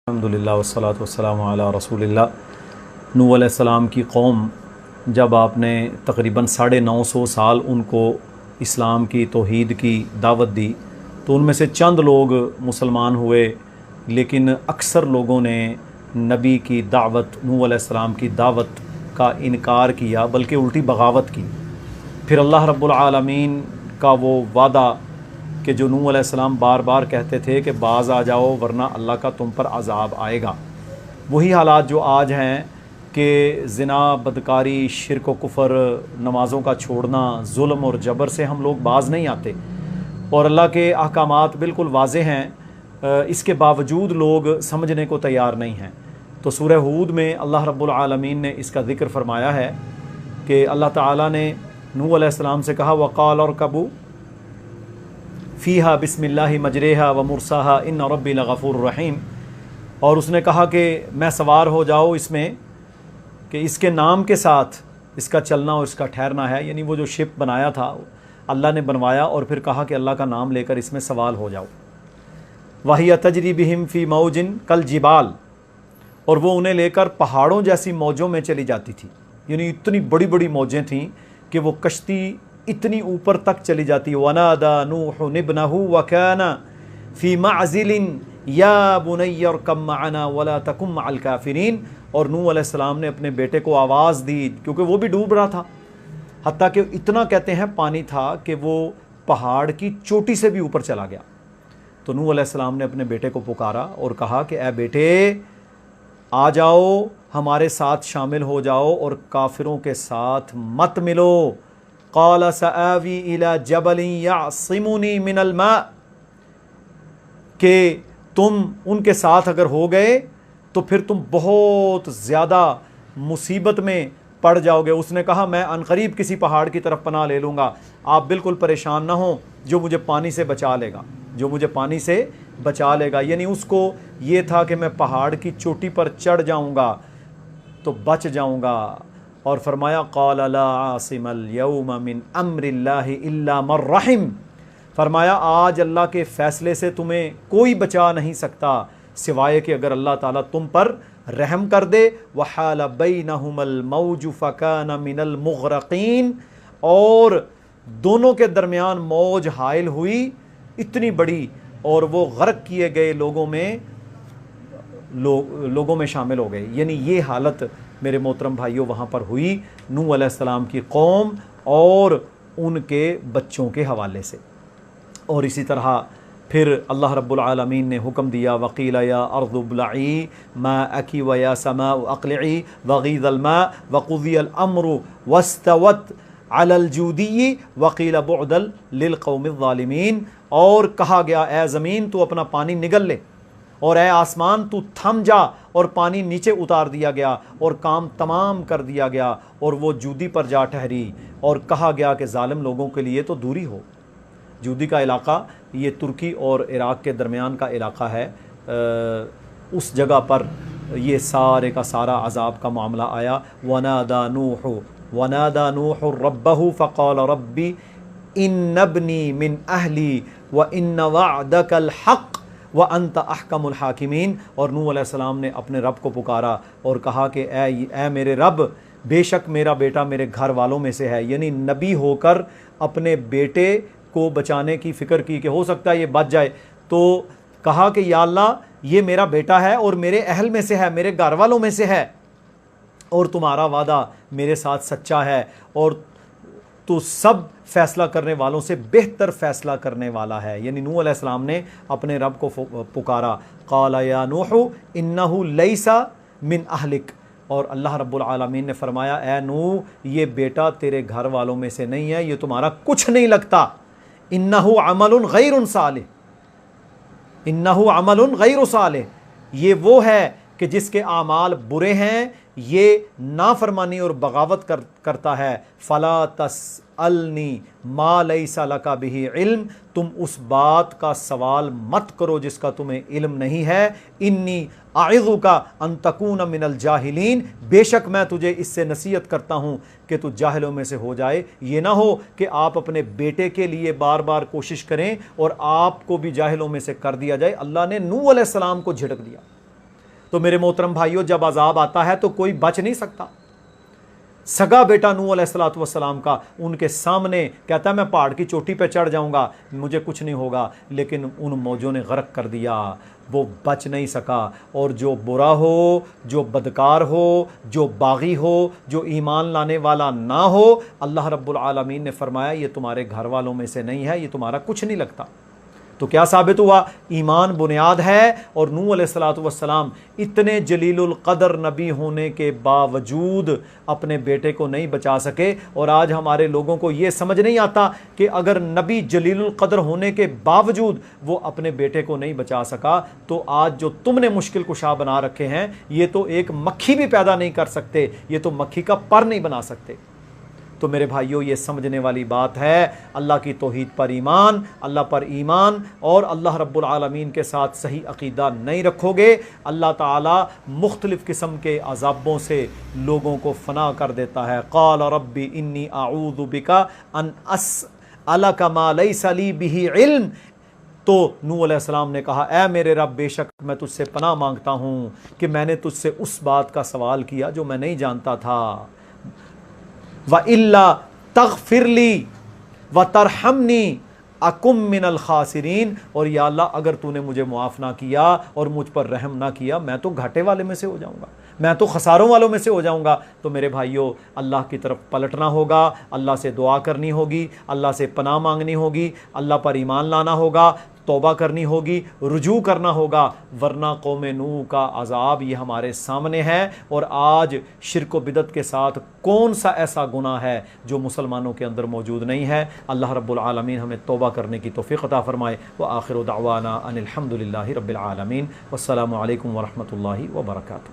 الحمدللہ والصلاۃ والسلام علی رسول اللہ۔ نوح علیہ السلام کی قوم جب آپ نے تقریباً 950 سال ان کو اسلام کی توحید کی دعوت دی تو ان میں سے چند لوگ مسلمان ہوئے، لیکن اکثر لوگوں نے نبی کی دعوت، نوح علیہ السلام کی دعوت کا انکار کیا، بلکہ الٹی بغاوت کی۔ پھر اللہ رب العالمین کا وہ وعدہ کہ جو نوح علیہ السلام بار بار کہتے تھے کہ باز آ جاؤ ورنہ اللہ کا تم پر عذاب آئے گا، وہی حالات جو آج ہیں کہ زنا، بدکاری، شرک و کفر، نمازوں کا چھوڑنا، ظلم اور جبر سے ہم لوگ باز نہیں آتے، اور اللہ کے احکامات بالکل واضح ہیں، اس کے باوجود لوگ سمجھنے کو تیار نہیں ہیں۔ تو سورہ ہود میں اللہ رب العالمین نے اس کا ذکر فرمایا ہے کہ اللہ تعالیٰ نے نوح علیہ السلام سے کہا وقال ارکبوا فیہا بسم اللہ مجریہا ومرساہا ان ربی لغفور رحیم، اور اس نے کہا کہ میں سوار ہو جاؤ اس میں، کہ اس کے نام کے ساتھ اس کا چلنا اور اس کا ٹھہرنا ہے، یعنی وہ جو شپ بنایا تھا اللہ نے بنوایا، اور پھر کہا کہ اللہ کا نام لے کر اس میں سوار ہو جاؤ۔ وَهِيَ تَجْرِي بِهِمْ فِي مَوْجٍ كَالْجِبَالِ، اور وہ انہیں لے کر پہاڑوں جیسی موجوں میں چلی جاتی تھی، یعنی اتنی بڑی بڑی موجیں تھیں کہ وہ کشتی اتنی اوپر تک چلی جاتی۔ وَنَادَى نُوحٌ ابْنَهُ وَكَانَ فِي مَعْزِلٍ يَا بُنَيَّ ارْكَب مَّعَنَا وَلَا تَكُن مَّعَ الْكَافِرِينَ، اور نوح علیہ السلام نے اپنے بیٹے کو آواز دی کیونکہ وہ بھی ڈوب رہا تھا، حتیٰ کہ اتنا کہتے ہیں پانی تھا کہ وہ پہاڑ کی چوٹی سے بھی اوپر چلا گیا۔ تو نوح علیہ السلام نے اپنے بیٹے کو پکارا اور کہا کہ اے بیٹے آ جاؤ، ہمارے ساتھ شامل ہو جاؤ اور کافروں کے ساتھ مت ملو۔ قال سآوی الی جبل یعصمنی من الماء، کہ تم ان کے ساتھ اگر ہو گئے تو پھر تم بہت زیادہ مصیبت میں پڑ جاؤ گے۔ اس نے کہا میں عنقریب کسی پہاڑ کی طرف پناہ لے لوں گا، آپ بالکل پریشان نہ ہوں، جو مجھے پانی سے بچا لے گا، جو مجھے پانی سے بچا لے گا، یعنی اس کو یہ تھا کہ میں پہاڑ کی چوٹی پر چڑھ جاؤں گا تو بچ جاؤں گا۔ اور فرمایا قال لا عاصم اليوم من امر اللہ الا من رحم، فرمایا آج اللہ کے فیصلے سے تمہیں کوئی بچا نہیں سکتا سوائے کہ اگر اللہ تعالیٰ تم پر رحم کر دے۔ وحال بینہم الموج فکان من المغرقین، اور دونوں کے درمیان موج حائل ہوئی اتنی بڑی، اور وہ غرق کیے گئے لوگوں میں شامل ہو گئے۔ یعنی یہ حالت میرے محترم بھائیوں وہاں پر ہوئی نوح علیہ السلام کی قوم اور ان کے بچوں کے حوالے سے۔ اور اسی طرح پھر اللہ رب العالمین نے حکم دیا وقیل یا ارض ابلعی ماءکی ویا سماء اقلعی وغیض الماء وقضی الامر واستوت علی الجودی وقیل بعدا للقوم الظالمین، اور کہا گیا اے زمین تو اپنا پانی نگل لے، اور اے آسمان تو تھم جا، اور پانی نیچے اتار دیا گیا اور کام تمام کر دیا گیا، اور وہ جودی پر جا ٹھہری، اور کہا گیا کہ ظالم لوگوں کے لیے تو دوری ہو۔ جودی کا علاقہ یہ ترکی اور عراق کے درمیان کا علاقہ ہے، اس جگہ پر یہ سارے کا سارا عذاب کا معاملہ آیا۔ وَنَادَى نُوحٌ رَبَّهُ فَقَالَ رَبِّ إِنَّ ابْنِي مِنْ أَهْلِي وَإِنَّ وَعْدَكَ الْحَقُّ وَأَنْتَ أَحْكَمُ الْحَاكِمِينَ، اور نوح علیہ السلام نے اپنے رب کو پکارا اور کہا کہ اے میرے رب، بے شک میرا بیٹا میرے گھر والوں میں سے ہے، یعنی نبی ہو کر اپنے بیٹے کو بچانے کی فکر کی کہ ہو سکتا ہے یہ بچ جائے، تو کہا کہ یا اللہ یہ میرا بیٹا ہے اور میرے اہل میں سے ہے، میرے گھر والوں میں سے ہے، اور تمہارا وعدہ میرے ساتھ سچا ہے، اور تو سب فیصلہ کرنے والوں سے بہتر فیصلہ کرنے والا ہے۔ یعنی نوح علیہ السلام نے اپنے رب کو پکارا قال یا نوح انہ لیس من اہلک، اور اللہ رب العالمین نے فرمایا اے نوح یہ بیٹا تیرے گھر والوں میں سے نہیں ہے، یہ تمہارا کچھ نہیں لگتا، انہ عمل غیر صالح، انہ عمل غیر صالح، یہ وہ ہے کہ جس کے اعمال برے ہیں، یہ نافرمانی اور بغاوت کرتا ہے۔ فلا تسألنی ما لیس لک بہ علم، تم اس بات کا سوال مت کرو جس کا تمہیں علم نہیں ہے۔ انی اعظک ان تکون من الجاہلین، بے شک میں تجھے اس سے نصیحت کرتا ہوں کہ تو جاہلوں میں سے ہو جائے۔ یہ نہ ہو کہ آپ اپنے بیٹے کے لیے بار بار کوشش کریں اور آپ کو بھی جاہلوں میں سے کر دیا جائے۔ اللہ نے نوح علیہ السلام کو جھٹک دیا، تو میرے محترم بھائیوں جب عذاب آتا ہے تو کوئی بچ نہیں سکتا۔ سگا بیٹا نوح علیہ الصلوۃ والسلام کا ان کے سامنے کہتا ہے میں پہاڑ کی چوٹی پہ چڑھ جاؤں گا، مجھے کچھ نہیں ہوگا، لیکن ان موجوں نے غرق کر دیا، وہ بچ نہیں سکا۔ اور جو برا ہو، جو بدکار ہو، جو باغی ہو، جو ایمان لانے والا نہ ہو، اللہ رب العالمین نے فرمایا یہ تمہارے گھر والوں میں سے نہیں ہے، یہ تمہارا کچھ نہیں لگتا۔ تو کیا ثابت ہوا؟ ایمان بنیاد ہے، اور نوح علیہ الصلوۃ والسلام اتنے جلیل القدر نبی ہونے کے باوجود اپنے بیٹے کو نہیں بچا سکے۔ اور آج ہمارے لوگوں کو یہ سمجھ نہیں آتا کہ اگر نبی جلیل القدر ہونے کے باوجود وہ اپنے بیٹے کو نہیں بچا سکا، تو آج جو تم نے مشکل کشا بنا رکھے ہیں یہ تو ایک مکھی بھی پیدا نہیں کر سکتے، یہ تو مکھی کا پر نہیں بنا سکتے۔ تو میرے بھائیوں یہ سمجھنے والی بات ہے، اللہ کی توحید پر ایمان، اللہ پر ایمان، اور اللہ رب العالمین کے ساتھ صحیح عقیدہ نہیں رکھو گے، اللہ تعالیٰ مختلف قسم کے عذابوں سے لوگوں کو فنا کر دیتا ہے۔ قال رب انی اعوذ بک ان اسألک ما لیس لی بہ علم۔ تو نوح علیہ السلام نے کہا اے میرے رب بے شک میں تجھ سے پناہ مانگتا ہوں کہ میں نے تجھ سے اس بات کا سوال کیا جو میں نہیں جانتا تھا۔ وَإِلَّا تَغْفِرْ لِي وَتَرْحَمْنِي أَكُمْ مِنَ الْخَاسِرِينَ، اور یا اللہ اگر تو نے مجھے معاف نہ کیا اور مجھ پر رحم نہ کیا میں تو گھاٹے والے میں سے ہو جاؤں گا، میں تو خساروں والوں میں سے ہو جاؤں گا۔ تو میرے بھائیوں اللہ کی طرف پلٹنا ہوگا، اللہ سے دعا کرنی ہوگی، اللہ سے پناہ مانگنی ہوگی، اللہ پر ایمان لانا ہوگا، توبہ کرنی ہوگی، رجوع کرنا ہوگا، ورنہ قوم نوح کا عذاب یہ ہمارے سامنے ہے۔ اور آج شرک و بدعت کے ساتھ کون سا ایسا گناہ ہے جو مسلمانوں کے اندر موجود نہیں ہے؟ اللہ رب العالمین ہمیں توبہ کرنے کی توفیق عطا فرمائے۔ وآخر دعوانا ان الحمد للہ رب العالمین، والسلام علیکم ورحمۃ اللہ وبرکاتہ۔